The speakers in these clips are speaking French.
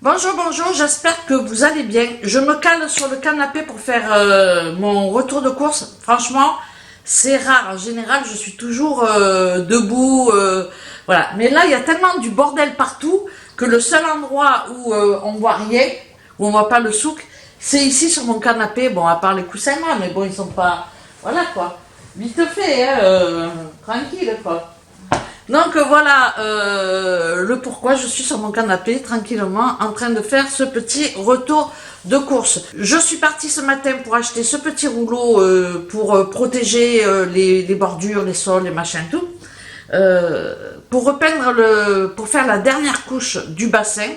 Bonjour, bonjour, j'espère que vous allez bien. Je me cale sur le canapé pour faire mon retour de course. Franchement, c'est rare. En général, je suis toujours debout. Voilà. Mais là, il y a tellement du bordel partout que le seul endroit où on voit rien, où on voit pas le souk, c'est ici sur mon canapé. Bon, à part les coussins là, mais bon, ils sont pas... Voilà quoi. Vite fait, hein, tranquille quoi. Donc voilà le pourquoi je suis sur mon canapé tranquillement en train de faire ce petit retour de course. Je suis partie ce matin pour acheter ce petit rouleau pour protéger les bordures, les sols, les machins, tout. Pour repeindre pour faire la dernière couche du bassin.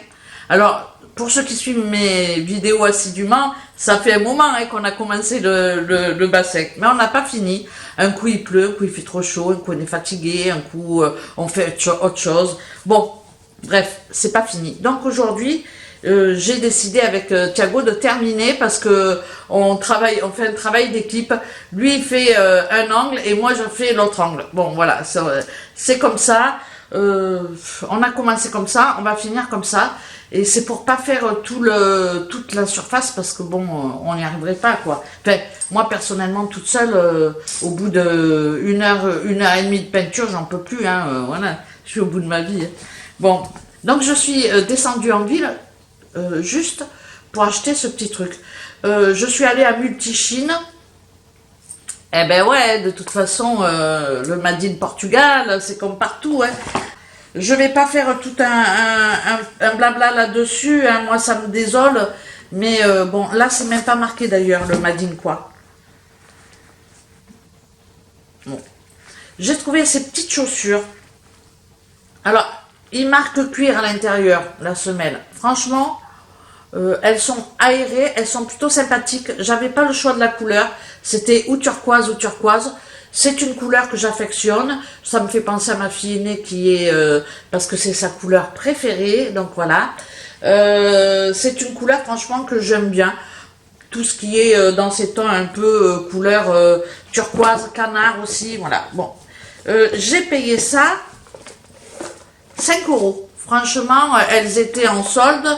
Alors, pour ceux qui suivent mes vidéos assidûment, ça fait un moment hein, qu'on a commencé le bassin, mais on n'a pas fini. Un coup il pleut, un coup il fait trop chaud, un coup on est fatigué, un coup on fait autre chose. Bon, bref, c'est pas fini. Donc aujourd'hui, j'ai décidé avec Thiago de terminer parce que on fait un travail d'équipe. Lui il fait un angle et moi je fais l'autre angle. Bon voilà, c'est comme ça. On a commencé comme ça, on va finir comme ça. Et c'est pour pas faire toute la surface parce que bon, on n'y arriverait pas quoi. Enfin, moi personnellement toute seule, au bout de une heure et demie de peinture, j'en peux plus. Hein, voilà, je suis au bout de ma vie. Hein. Bon, donc je suis descendue en ville juste pour acheter ce petit truc. Je suis allée à Multichine. Eh ben ouais, de toute façon, le Made in Portugal, c'est comme partout. Hein. Je vais pas faire tout un blabla là-dessus, hein. Moi ça me désole, mais bon, là c'est même pas marqué d'ailleurs le Made in quoi. Bon. J'ai trouvé ces petites chaussures. Alors, ils marquent cuir à l'intérieur, la semelle. Franchement, elles sont aérées, elles sont plutôt sympathiques. J'avais pas le choix de la couleur, c'était ou turquoise ou turquoise. C'est une couleur que j'affectionne, ça me fait penser à ma fille aînée qui est, parce que c'est sa couleur préférée, donc voilà. C'est une couleur franchement que j'aime bien, tout ce qui est dans ces tons un peu couleur turquoise, canard aussi, voilà. Bon, j'ai payé ça 5 €. Franchement, elles étaient en solde,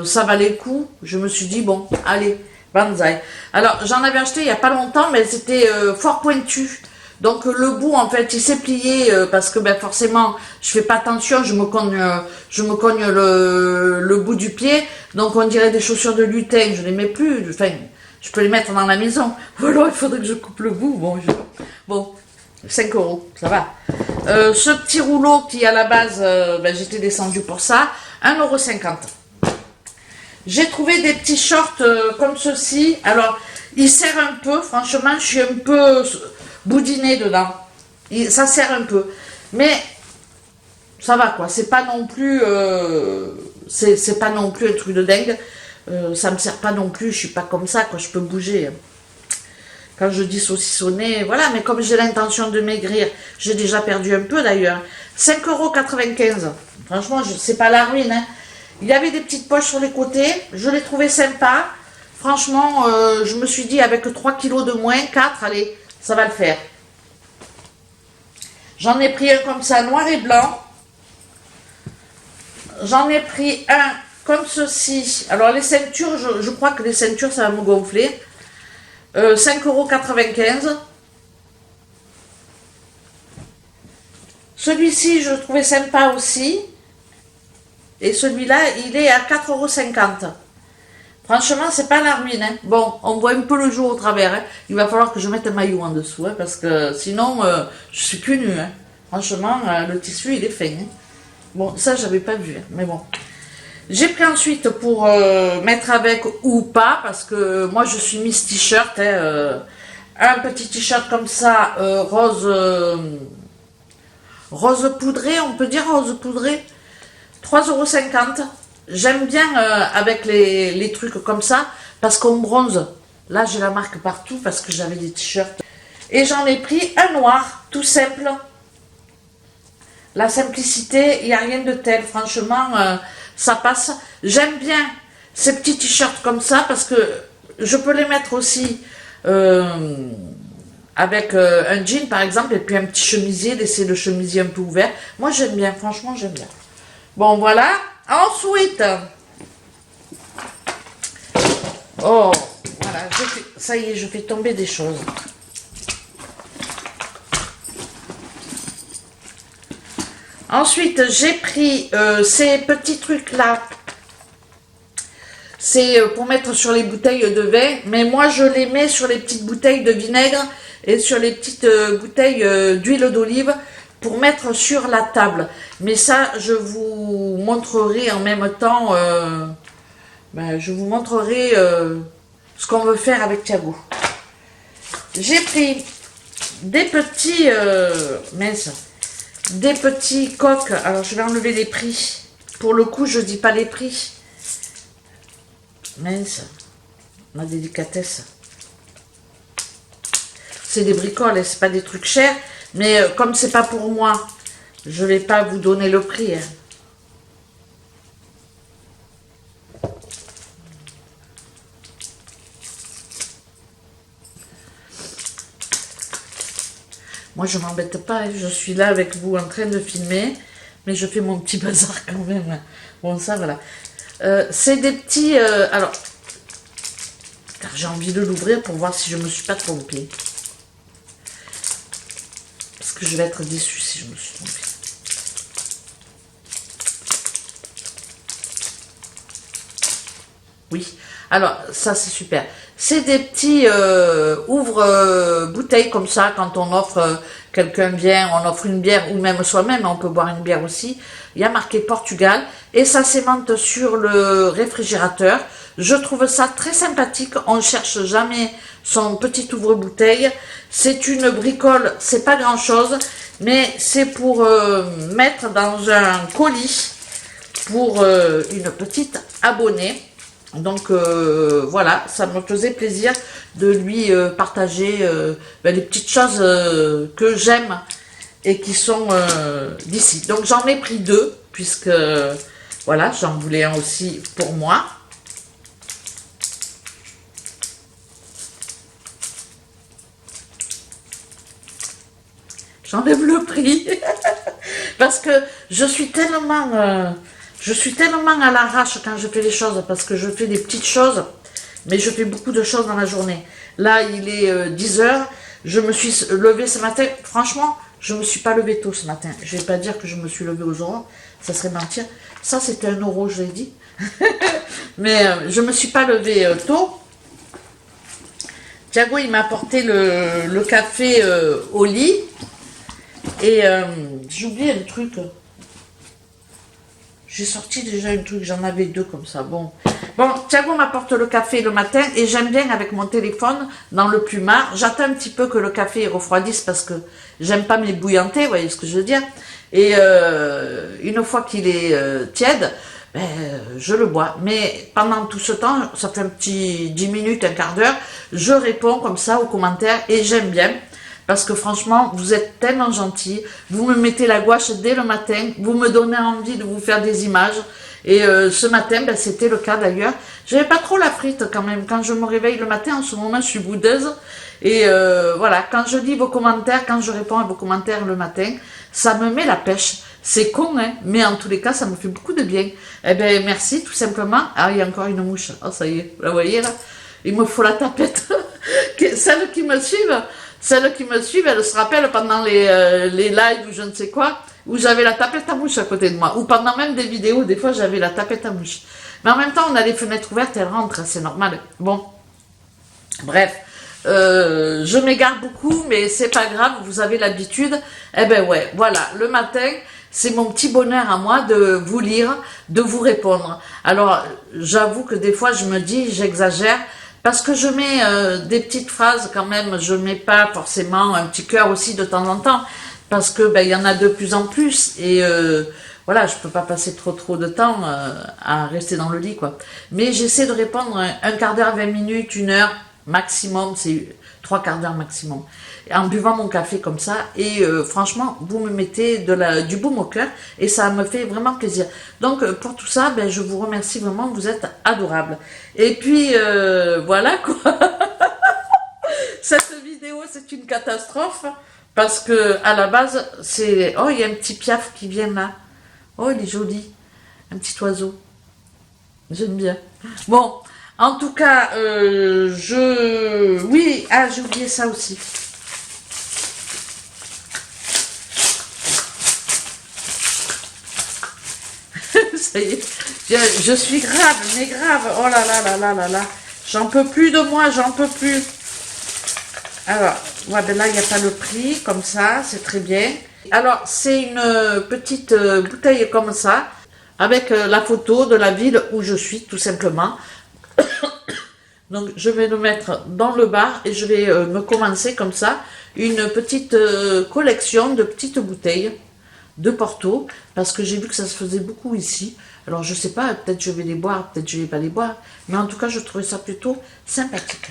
ça valait le coup. Je me suis dit, bon, allez, banzai. Alors, j'en avais acheté il n'y a pas longtemps, mais c'était fort pointu. Donc, le bout, en fait, il s'est plié parce que, ben, forcément, je fais pas attention, je me cogne le bout du pied. Donc, on dirait des chaussures de lutin, je les mets plus. Enfin, je peux les mettre dans la maison. Ou alors, il faudrait que je coupe le bout. Bon, 5 €, ça va. Ce petit rouleau qui, à la base, ben, j'étais descendue pour ça, 1,50 €. J'ai trouvé des petits shorts comme ceci. Alors, ils serrent un peu. Franchement, je suis un peu boudinée dedans. Ça serre un peu. Mais, ça va quoi. C'est pas non plus... c'est pas non plus un truc de dingue. Ça me sert pas non plus. Je suis pas comme ça quoi. Je peux bouger. Quand je dis saucissonner, voilà. Mais comme j'ai l'intention de maigrir, j'ai déjà perdu un peu d'ailleurs. 5,95 €. Franchement, c'est pas la ruine, hein. Il y avait des petites poches sur les côtés, je les trouvais sympas. Franchement, je me suis dit avec 3 kilos de moins, 4, allez, ça va le faire. J'en ai pris un comme ça, noir et blanc. J'en ai pris un comme ceci. Alors les ceintures, je crois que les ceintures, ça va me gonfler. 5,95 €. Celui-ci, je le trouvais sympa aussi. Et celui-là, il est à 4,50 €. Franchement, c'est pas la ruine. Hein. Bon, on voit un peu le jour au travers. Hein. Il va falloir que je mette un maillot en dessous. Hein, parce que sinon, je suis plus nue. Hein. Franchement, le tissu, il est fin. Hein. Bon, ça, j'avais pas vu. Hein, mais bon. J'ai pris ensuite pour mettre avec ou pas. Parce que moi, je suis Miss T-shirt. Hein, un petit T-shirt comme ça, rose poudré. On peut dire rose poudré. 3,50 €. J'aime bien avec les trucs comme ça parce qu'on bronze. Là, j'ai la marque partout parce que j'avais des t-shirts. Et j'en ai pris un noir, tout simple. La simplicité, il n'y a rien de tel. Franchement, ça passe. J'aime bien ces petits t-shirts comme ça parce que je peux les mettre aussi avec un jean par exemple et puis un petit chemisier, laisser le chemisier un peu ouvert. Moi, j'aime bien. Franchement, j'aime bien. Bon, voilà. Ensuite, oh, voilà, ça y est, je fais tomber des choses. Ensuite, j'ai pris ces petits trucs-là. C'est pour mettre sur les bouteilles de vin, mais moi je les mets sur les petites bouteilles de vinaigre et sur les petites bouteilles d'huile d'olive pour mettre sur la table. Mais ça, je vous montrerai en même temps, je vous montrerai ce qu'on veut faire avec Thiago. J'ai pris des petits, des petits coques. Alors je vais enlever les prix. Pour le coup, je dis pas les prix. Mince, ma délicatesse. C'est des bricoles, c'est pas des trucs chers. Mais comme c'est pas pour moi, je vais pas vous donner le prix. Hein. Moi, je m'embête pas. Hein. Je suis là avec vous en train de filmer. Mais je fais mon petit bazar quand même. Bon, ça, voilà. C'est des petits... alors, car j'ai envie de l'ouvrir pour voir si je me suis pas trompée. Parce que je vais être déçue si je me suis trompée. Oui, alors ça c'est super. C'est des petits ouvre-bouteilles comme ça quand on offre, quelqu'un vient, on offre une bière ou même soi-même, on peut boire une bière aussi. Il y a marqué Portugal et ça s'aimante sur le réfrigérateur. Je trouve ça très sympathique, on ne cherche jamais son petit ouvre-bouteille. C'est une bricole, c'est pas grand chose, mais c'est pour mettre dans un colis pour une petite abonnée. Donc voilà, ça me faisait plaisir de lui partager les petites choses que j'aime et qui sont d'ici. Donc j'en ai pris deux, puisque voilà, j'en voulais un aussi pour moi. J'enlève le prix parce que je suis tellement à l'arrache quand je fais les choses, parce que je fais des petites choses, mais je fais beaucoup de choses dans la journée. Là, il est 10 h, je me suis levée ce matin, franchement, je me suis pas levée tôt ce matin. Je vais pas dire que je me suis levée aux aurores, ça serait mentir. Ça, c'était 1 euro, je l'ai dit. Mais je me suis pas levée tôt. Thiago, il m'a apporté le café au lit. Et j'ai oublié un truc. J'ai sorti déjà un truc, j'en avais deux comme ça. Bon, Thiago m'apporte le café le matin et j'aime bien avec mon téléphone dans le plumard. J'attends un petit peu que le café refroidisse parce que j'aime pas m'ébouillanter, vous voyez ce que je veux dire. Et une fois qu'il est tiède, je le bois. Mais pendant tout ce temps, ça fait un petit 10 minutes, un quart d'heure, je réponds comme ça aux commentaires et j'aime bien. Parce que franchement, vous êtes tellement gentils. Vous me mettez la gouache dès le matin. Vous me donnez envie de vous faire des images. Et ce matin, c'était le cas d'ailleurs. J'avais pas trop la frite quand même. Quand je me réveille le matin, en ce moment, je suis boudeuse. Et voilà, quand je lis vos commentaires, quand je réponds à vos commentaires le matin, ça me met la pêche. C'est con, hein, mais en tous les cas, ça me fait beaucoup de bien. Eh bien, merci, tout simplement. Ah, il y a encore une mouche. Oh, ça y est, vous la voyez là? Il me faut la tapette. Celles qui me suivent... Celles qui me suivent, elles se rappellent pendant les lives ou je ne sais quoi, où j'avais la tapette à mouche à côté de moi. Ou pendant même des vidéos, des fois j'avais la tapette à mouche. Mais en même temps, on a les fenêtres ouvertes, elles rentrent, c'est normal. Bon, bref, je m'égare beaucoup, mais c'est pas grave, vous avez l'habitude. Eh ben ouais, voilà, le matin, c'est mon petit bonheur à moi de vous lire, de vous répondre. Alors, j'avoue que des fois, je me dis, j'exagère, parce que je mets des petites phrases quand même, je mets pas forcément un petit cœur aussi de temps en temps, parce que il y en a de plus en plus, et voilà, je peux pas passer trop de temps à rester dans le lit, quoi. Mais j'essaie de répondre un quart d'heure, 20 minutes, 1 heure, maximum, c'est 3 quarts d'heure maximum. En buvant mon café comme ça, et franchement, vous me mettez du baume au cœur, et ça me fait vraiment plaisir. Donc, pour tout ça, je vous remercie vraiment, vous êtes adorables. Et puis, voilà quoi. Cette vidéo, c'est une catastrophe, parce que à la base, c'est... Oh, il y a un petit piaf qui vient là. Oh, il est joli. Un petit oiseau. J'aime bien. Bon, en tout cas, Oui, ah, j'ai oublié ça aussi. Ça y est, je suis grave, mais grave. Oh là là là là là là. J'en peux plus de moi, j'en peux plus. Alors, ouais, ben là, il n'y a pas le prix, comme ça, c'est très bien. Alors, c'est une petite bouteille comme ça, avec la photo de la ville où je suis, tout simplement. Donc, je vais le mettre dans le bar et je vais me commencer comme ça une petite collection de petites bouteilles de Porto, parce que j'ai vu que ça se faisait beaucoup ici. Alors, je sais pas, peut-être je vais les boire, peut-être je vais pas les boire, mais en tout cas, je trouvais ça plutôt sympathique.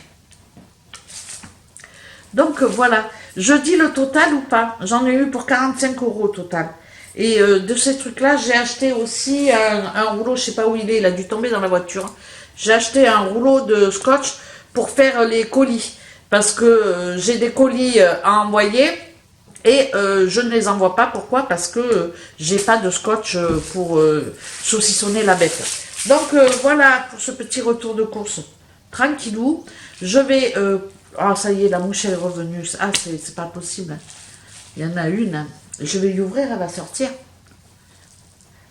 Donc voilà, je dis le total ou pas. J'en ai eu pour 45 € au total. Et de ces trucs-là, j'ai acheté aussi un rouleau, je sais pas où il a dû tomber dans la voiture. J'ai acheté un rouleau de scotch pour faire les colis. Parce que j'ai des colis à envoyer et je ne les envoie pas. Pourquoi? Parce que j'ai pas de scotch pour saucissonner la bête. Donc voilà pour ce petit retour de course. Tranquillou. Je vais... oh, ça y est, la mouche est revenue. Ah, c'est pas possible. Il y en a une. Je vais l'ouvrir, elle va sortir.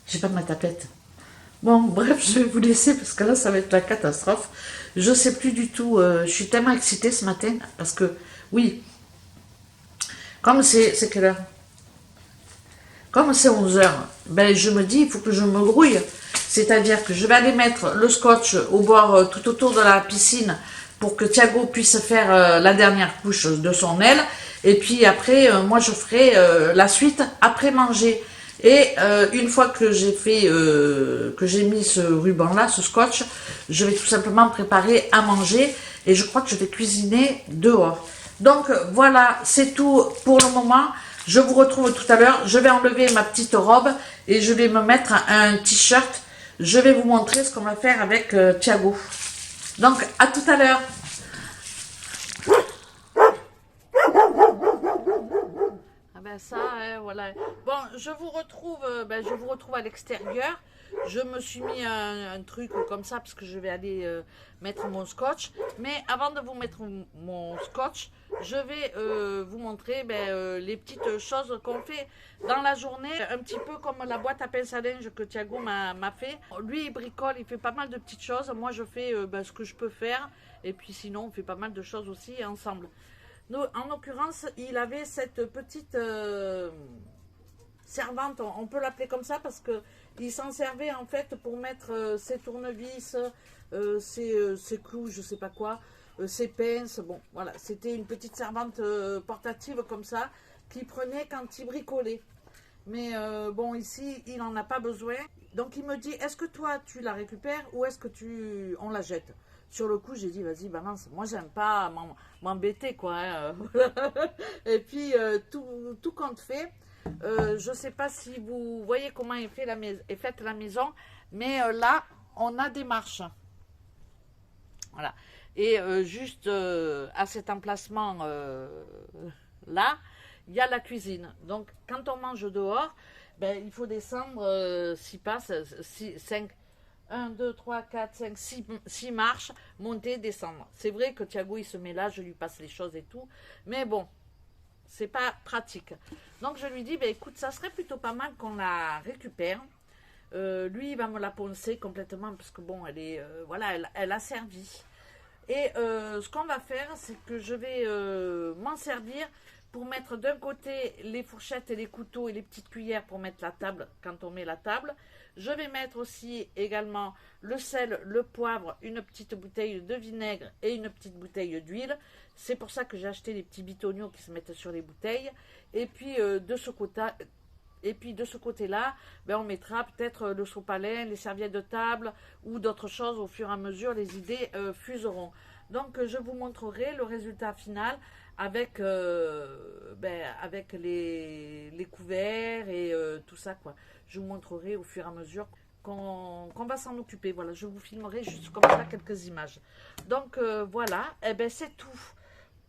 J'ai pas ma tapette. Bon, bref, je vais vous laisser parce que là, ça va être la catastrophe. Je sais plus du tout. Je suis tellement excitée ce matin parce que, oui, comme c'est quelle heure? Comme c'est 11 heures, ben, je me dis, il faut que je me grouille. C'est-à-dire que je vais aller mettre le scotch au bord, tout autour de la piscine, pour que Thiago puisse faire la dernière couche de son aile. Et puis après, moi, je ferai la suite après manger. Et une fois que j'ai fait, que j'ai mis ce ruban-là, ce scotch, je vais tout simplement préparer à manger. Et je crois que je vais cuisiner dehors. Donc voilà, c'est tout pour le moment. Je vous retrouve tout à l'heure. Je vais enlever ma petite robe et je vais me mettre un t-shirt. Je vais vous montrer ce qu'on va faire avec Thiago. Donc, à tout à l'heure. Ah ben ça, voilà. Bon, je vous retrouve à l'extérieur. Je me suis mis un truc comme ça parce que je vais aller mettre mon scotch. Mais avant de vous mettre mon scotch, je vais vous montrer les petites choses qu'on fait dans la journée. Un petit peu comme la boîte à pince à linge que Thiago m'a fait. Lui, il bricole, il fait pas mal de petites choses. Moi, je fais ce que je peux faire. Et puis sinon, on fait pas mal de choses aussi ensemble. Nous, en l'occurrence, il avait cette petite servante, on peut l'appeler comme ça, parce que il s'en servait en fait pour mettre ses tournevis, ses clous, je sais pas quoi, ses pinces. Bon, voilà, c'était une petite servante portative comme ça, qu'il prenait quand il bricolait. Mais bon, ici, il n'en a pas besoin. Donc il me dit, est-ce que toi, tu la récupères ou est-ce que on la jette? Sur le coup, j'ai dit, vas-y, balance. Moi, j'aime pas m'embêter, quoi. Hein. Et puis, tout compte fait, je sais pas si vous voyez comment est faite la maison, mais là, on a des marches. Voilà. Et juste à cet emplacement là, il y a la cuisine. Donc, quand on mange dehors, ben, il faut descendre 6 passes, 5, 1, 2, 3, 4, 5, 6 marches, monter, descendre. C'est vrai que Thiago, il se met là, je lui passe les choses et tout. Mais bon, c'est pas pratique. Donc, je lui dis, ben, écoute, ça serait plutôt pas mal qu'on la récupère. Lui, il va me la poncer complètement parce que bon, elle est, voilà, elle a servi. Et ce qu'on va faire, c'est que je vais m'en servir pour mettre d'un côté les fourchettes et les couteaux et les petites cuillères pour mettre la table quand on met la table. Je vais mettre aussi également le sel, le poivre, une petite bouteille de vinaigre et une petite bouteille d'huile. C'est pour ça que j'ai acheté les petits bitoniaux qui se mettent sur les bouteilles. Et puis de ce côté-là, ben, on mettra peut-être le sopalin, les serviettes de table ou d'autres choses au fur et à mesure. Les idées fuseront. Donc, je vous montrerai le résultat final avec, avec les couverts et tout ça, quoi. Je vous montrerai au fur et à mesure qu'on va s'en occuper. Voilà, je vous filmerai juste comme ça quelques images. Donc, voilà, et ben, c'est tout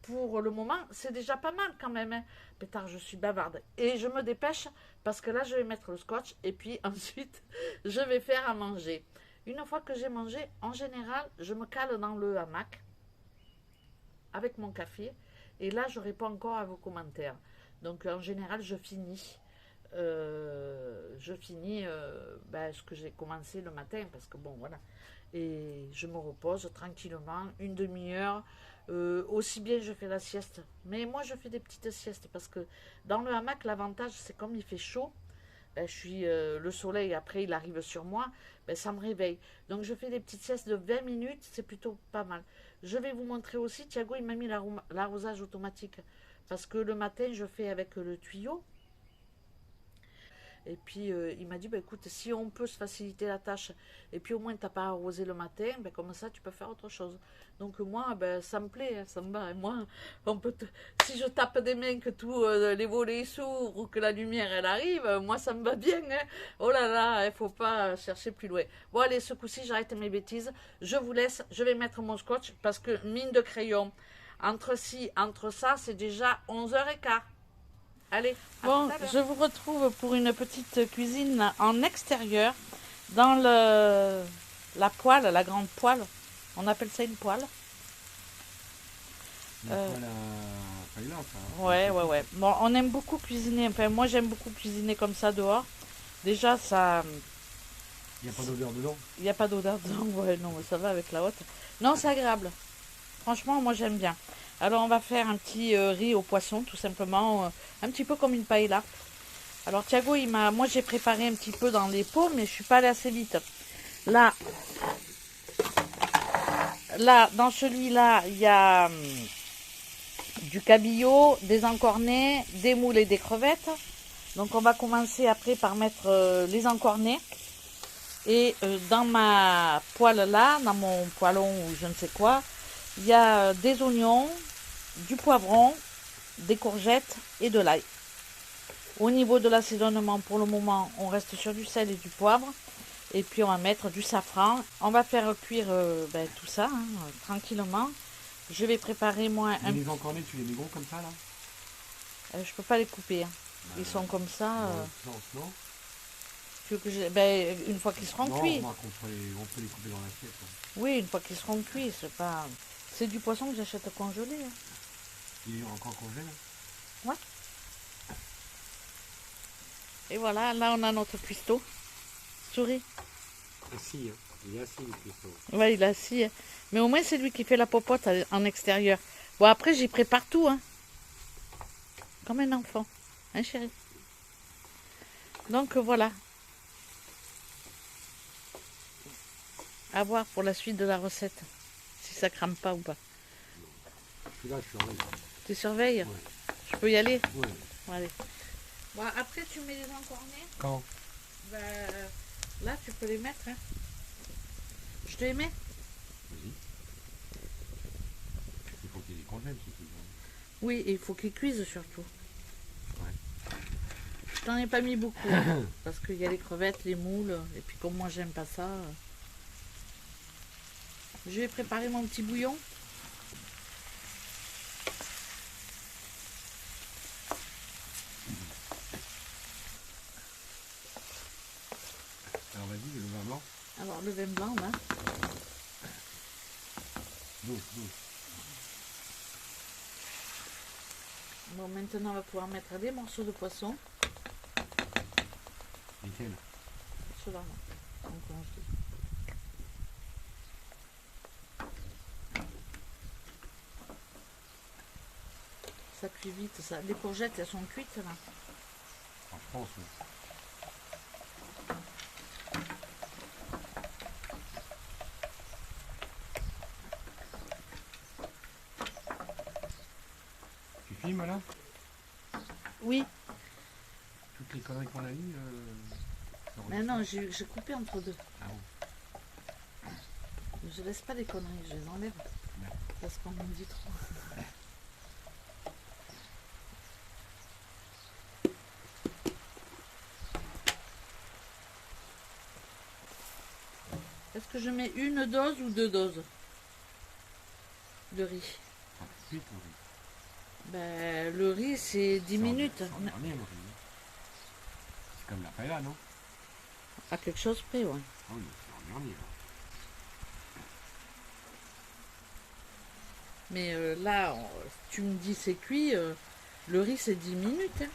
pour le moment, c'est déjà pas mal quand même. Hein. Pétard, je suis bavarde. Et je me dépêche parce que là, je vais mettre le scotch et puis ensuite, je vais faire à manger. Une fois que j'ai mangé, en général, je me cale dans le hamac avec mon café. Et là, je réponds encore à vos commentaires. Donc, en général, ce que j'ai commencé le matin parce que bon, voilà. Et je me repose tranquillement, une demi-heure. Aussi bien je fais la sieste. Mais moi, je fais des petites siestes parce que dans le hamac, l'avantage, c'est comme il fait chaud, le soleil, après, il arrive sur moi, ça me réveille. Donc, je fais des petites siestes de 20 minutes, c'est plutôt pas mal. Je vais vous montrer aussi, Thiago, il m'a mis l'arrosage automatique. Parce que le matin, je fais avec le tuyau. Et puis il m'a dit, bah, écoute, si on peut se faciliter la tâche, et puis au moins tu n'as pas arrosé le matin, comme ça tu peux faire autre chose. Donc moi, ça me plaît, hein, ça me va. Et moi, si je tape des mains que tous les volets s'ouvrent ou que la lumière elle arrive, moi ça me va bien. Hein. Oh là là, il ne faut pas chercher plus loin. Bon allez, ce coup-ci j'arrête mes bêtises. Je vous laisse, je vais mettre mon scotch parce que mine de crayon, entre ça, c'est déjà 11h15. Allez, bon, je vous retrouve pour une petite cuisine en extérieur, dans la poêle, la grande poêle. On appelle ça une poêle. Une poêle à Thaïlande, ça. Ouais. Bon, on aime beaucoup cuisiner. Enfin, moi, j'aime beaucoup cuisiner comme ça dehors. Déjà, ça. Il n'y a pas d'odeur dedans. Il n'y a pas d'odeur dedans. Ouais, non, ça va avec la haute. Non, c'est agréable. Franchement, moi, j'aime bien. Alors, on va faire un petit riz au poisson, tout simplement. Un petit peu comme une paella. Alors, Thiago, moi, j'ai préparé un petit peu dans les pots, mais je suis pas allée assez vite. Là, dans celui-là, il y a du cabillaud, des encornets, des moules et des crevettes. Donc, on va commencer après par mettre les encornets. Et dans ma poêle là, dans mon poêlon ou je ne sais quoi, il y a des oignons, du poivron, des courgettes et de l'ail. Au niveau de l'assaisonnement, pour le moment, on reste sur du sel et du poivre. Et puis on va mettre du safran. On va faire cuire tout ça tranquillement. Je vais préparer moi un... Les encornets, tu les mets gros comme ça là? Je peux pas les couper. Hein. Ils sont comme ça. Non. Tu veux que une fois qu'ils seront cuits. On peut les couper dans l'assiette. Oui, une fois qu'ils seront cuits, c'est pas... C'est du poisson que j'achète congelé. Hein. Il est encore congelé? Ouais. Et voilà, là on a notre cuistot. Souris. Assis, hein. Il est assis le cuistot. Ouais, il est assis. Hein. Mais au moins c'est lui qui fait la popote en extérieur. Bon, après j'y prépare tout. Hein. Comme un enfant. Hein, chérie? Donc voilà. À voir pour la suite de la recette. Si ça crame pas ou pas. Je suis là, je surveille. Tu surveilles? Ouais. Je peux y aller? Ouais. Bon, allez. Bon, après tu mets les encornets. Quand? Là tu peux les mettre. Hein. Je te les mets? Vas-y. Il faut qu'ils congèlent, c'est tout. Oui, et il faut qu'ils cuisent surtout. Ouais. Je t'en ai pas mis beaucoup. Hein, parce qu'il y a les crevettes, les moules. Et puis comme moi j'aime pas ça. Je vais préparer mon petit bouillon. Alors vas-y, le vin blanc. Alors le vin blanc là. Douce. Bon, maintenant on va pouvoir mettre des morceaux de poisson. Lesquels? Ceux-là. Ça cuit vite, ça. Les courgettes, elles sont cuites là. En France, oui. Tu filmes là? Oui. Toutes les conneries qu'on a eues Mais non, j'ai coupé entre deux. Ah bon? Je laisse pas des conneries, je les enlève. Ouais. Parce qu'on m'en dit trop. Est-ce que je mets une dose ou deux doses de riz? Ah, cuit ton riz. Ben, le riz, c'est 10 minutes. C'est en dernier, le riz. C'est comme la paella, non? À quelque chose près, ouais. Ah oui, c'est en dernier. Là. Mais là, tu me dis c'est cuit, le riz, c'est 10 minutes. Hein.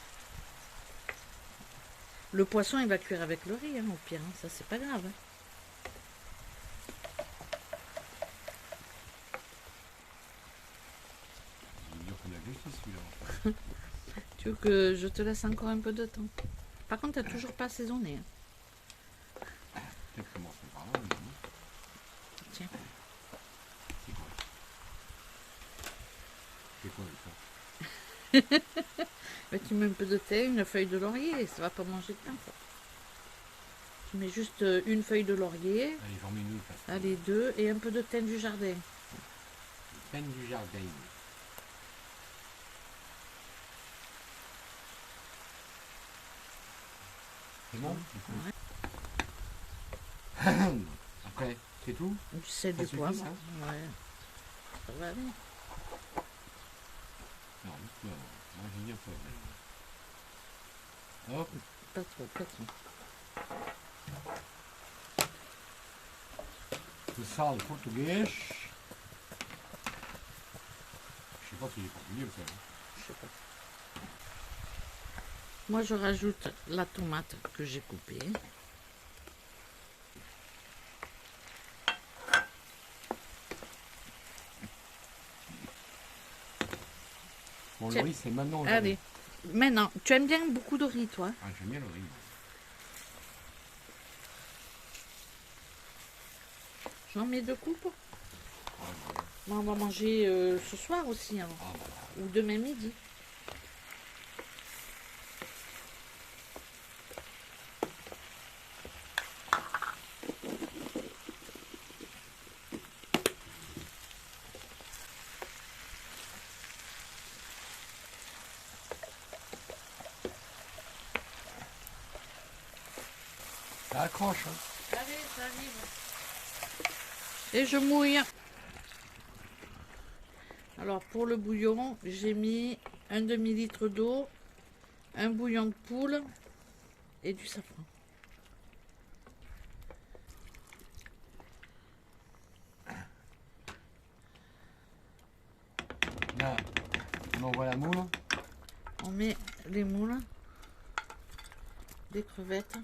Le poisson, il va cuire avec le riz, hein, au pire. Hein. Ça, c'est pas grave. Hein. C'est dur comme la justice, celui-là. Tu veux que je te laisse encore un peu de temps? Par contre, t'as toujours pas assaisonné. Hein. Peut-être commencer par là, mais non. Tiens. C'est quoi? C'est quoi avec ça? Ben, tu mets un peu de thé, une feuille de laurier. Ça va pas manger de pain, ça. Tu mets juste une feuille de laurier. Allez, j'en mets une autre. Allez, 2 et un peu de thym du jardin. Peine du jardin. C'est bon? Ouais. Après, c'est tout? Du sel, Ça du suffit, poivre. ça Ouais. Ça va aller. Non, moi j'ai bien fait. Hop, Pas trop, pas trop. le sal portugais. Je sais pas si c'est portugais le sel. Je sais pas. Moi, je rajoute la tomate que j'ai coupée. Bon, le Tiens. riz, c'est maintenant. Allez. Maintenant, tu aimes bien beaucoup de riz, toi? Ah, j'aime bien le riz. J'en mets 2 coupes. Ah, voilà. Bon, on va manger ce soir aussi, alors. Ah, voilà. Ou demain midi. Ça accroche, hein. Allez, ça arrive. Et je mouille. Alors, pour le bouillon, j'ai mis un demi-litre d'eau, un bouillon de poule et du safran. Là, on envoie la moule. On met les moules, des crevettes.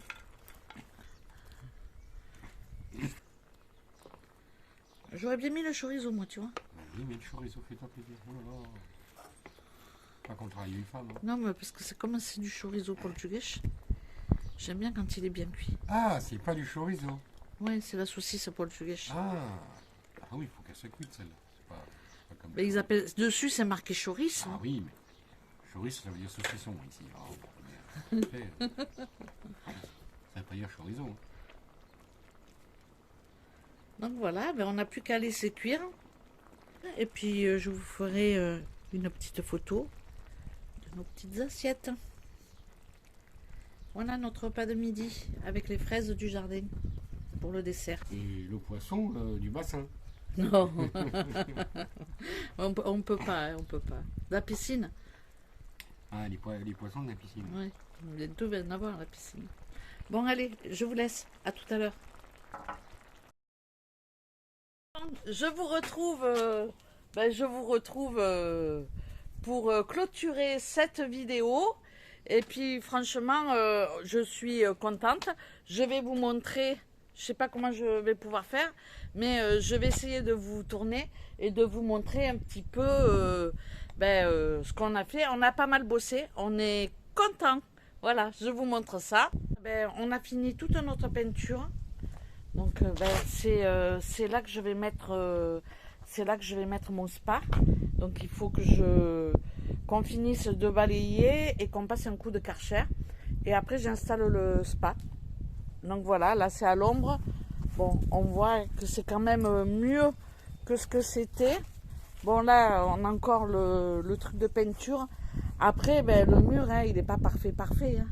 J'aurais bien mis le chorizo, moi, tu vois. Oui, mais le chorizo, fais-toi plaisir. Oh là là. Pas qu'on travaille une femme. Hein. Non, mais parce que c'est comme c'est du chorizo portugais. J'aime bien quand il est bien cuit. Ah, c'est pas du chorizo. Ouais, c'est la saucisse portugaise. Ah, ah oui, il faut qu'elle se cuite celle-là. C'est pas comme. Mais ils appellent dessus, c'est marqué chorizo. Ah oui, mais chorizo, ça veut dire saucisson ici. Oh, mais après, ça veut pas dire chorizo. Hein. Donc voilà, ben on n'a plus qu'à laisser cuire. Et puis je vous ferai une petite photo de nos petites assiettes. Voilà notre repas de midi avec les fraises du jardin pour le dessert. Et le poisson du bassin. Non, on peut pas, on peut pas. La piscine, Ah, les poissons de la piscine. oui, bientôt il va y en avoir la piscine. Bon allez, je vous laisse, à tout à l'heure. Je vous retrouve pour clôturer cette vidéo. Et puis franchement, je suis contente. Je vais vous montrer, je sais pas comment je vais pouvoir faire, mais je vais essayer de vous tourner et de vous montrer un petit peu ce qu'on a fait. On a pas mal bossé, on est content. Voilà, je vous montre ça. On a fini toute notre peinture. Donc c'est là que je vais mettre mon spa. Donc il faut qu'on finisse de balayer et qu'on passe un coup de Karcher. Et après j'installe le spa. Donc voilà, là c'est à l'ombre. Bon, on voit que c'est quand même mieux que ce que c'était. Bon là on a encore le truc de peinture. Après le mur il n'est pas parfait. Hein.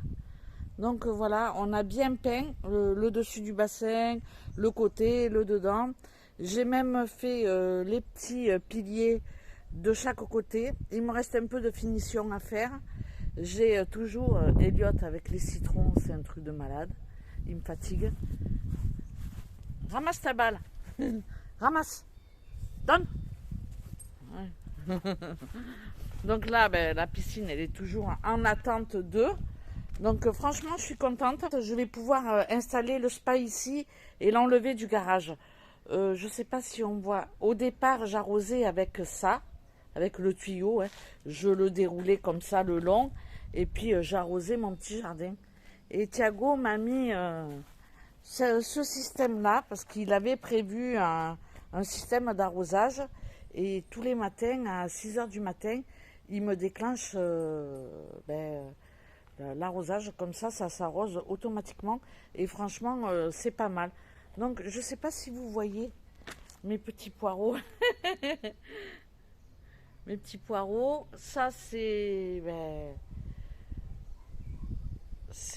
Donc voilà, on a bien peint le dessus du bassin, le côté, le dedans. J'ai même fait les petits piliers de chaque côté. Il me reste un peu de finition à faire. J'ai toujours Elliot avec les citrons, c'est un truc de malade. Il me fatigue. Ramasse ta balle. Ramasse. Donne. Ouais. Donc là, ben, la piscine, elle est toujours en attente d'eux. Donc franchement, je suis contente. Je vais pouvoir installer le spa ici et l'enlever du garage. Je ne sais pas si on voit. Au départ, j'arrosais avec ça, avec le tuyau. Hein. Je le déroulais comme ça le long. Et puis j'arrosais mon petit jardin. Et Thiago m'a mis ce système-là parce qu'il avait prévu un système d'arrosage. Et tous les matins, à 6 heures du matin, il me déclenche l'arrosage. Comme ça s'arrose automatiquement. Et franchement, c'est pas mal. Donc, je ne sais pas si vous voyez mes petits poireaux. Mes petits poireaux. Ça, c'est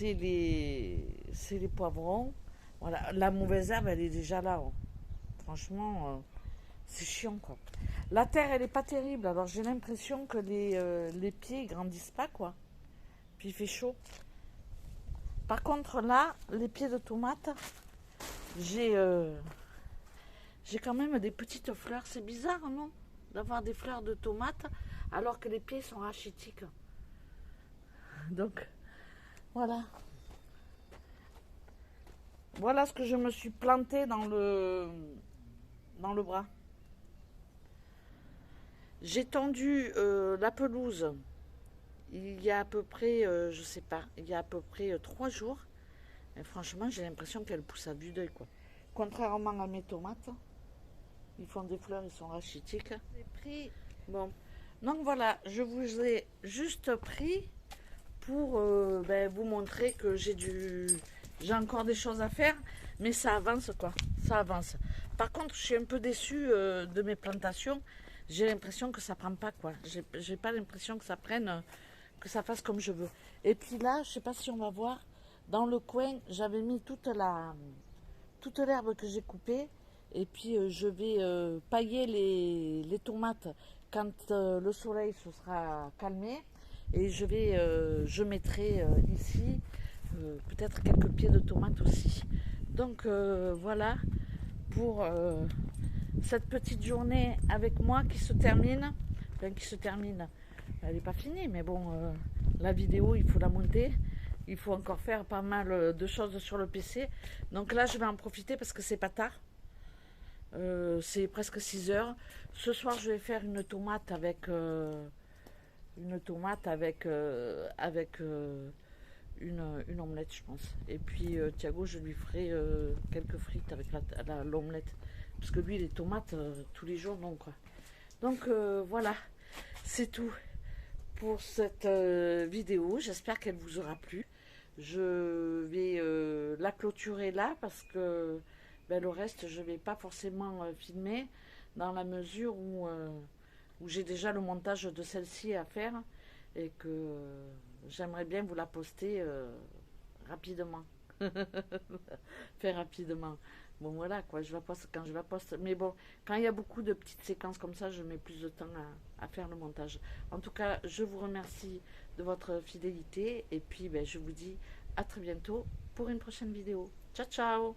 les poivrons. Voilà. La mauvaise herbe, elle est déjà là. Hein. Franchement, c'est chiant, quoi. La terre, elle n'est pas terrible. Alors, j'ai l'impression que les pieds ne grandissent pas, quoi. Puis, il fait chaud. Par contre, là, les pieds de tomates, j'ai quand même des petites fleurs. C'est bizarre, non? D'avoir des fleurs de tomates alors que les pieds sont rachitiques. Donc, voilà. Voilà ce que je me suis plantée dans le bras. J'ai tendu la pelouse il y a à peu près, je sais pas, il y a à peu près 3 jours. Et franchement, j'ai l'impression qu'elle pousse à vue d'œil, quoi. Contrairement à mes tomates, ils font des fleurs, ils sont rachitiques. J'ai pris, bon, donc voilà, je vous ai juste pris pour vous montrer que j'ai encore des choses à faire, mais ça avance, quoi, ça avance. Par contre, je suis un peu déçue de mes plantations. J'ai l'impression que ça prend pas, quoi. J'ai pas l'impression que ça prenne, que ça fasse comme je veux. Et puis là, je sais pas si on va voir, dans le coin, j'avais mis toute l'herbe que j'ai coupée. Et puis je vais pailler les tomates quand le soleil se sera calmé. Et je mettrai ici peut-être quelques pieds de tomates aussi. Donc voilà pour cette petite journée avec moi qui se termine. Enfin, qui se termine. Elle n'est pas finie, mais bon, la vidéo, il faut la monter. Il faut encore faire pas mal de choses sur le PC. Donc là, je vais en profiter parce que c'est pas tard. C'est presque 6 heures. Ce soir, je vais faire une tomate avec une omelette, je pense. Et puis Thiago, je lui ferai quelques frites avec l'omelette. Parce que lui, les tomates, tous les jours, non, quoi. Donc voilà, c'est tout pour cette vidéo. J'espère qu'elle vous aura plu. Je vais la clôturer là parce que le reste, je ne vais pas forcément filmer dans la mesure où j'ai déjà le montage de celle-ci à faire et que j'aimerais bien vous la poster rapidement. Faire rapidement. Bon voilà quoi, je la poste quand je la poste. Mais bon, quand il y a beaucoup de petites séquences comme ça, je mets plus de temps à faire le montage. En tout cas, je vous remercie de votre fidélité et puis je vous dis à très bientôt pour une prochaine vidéo. Ciao ciao.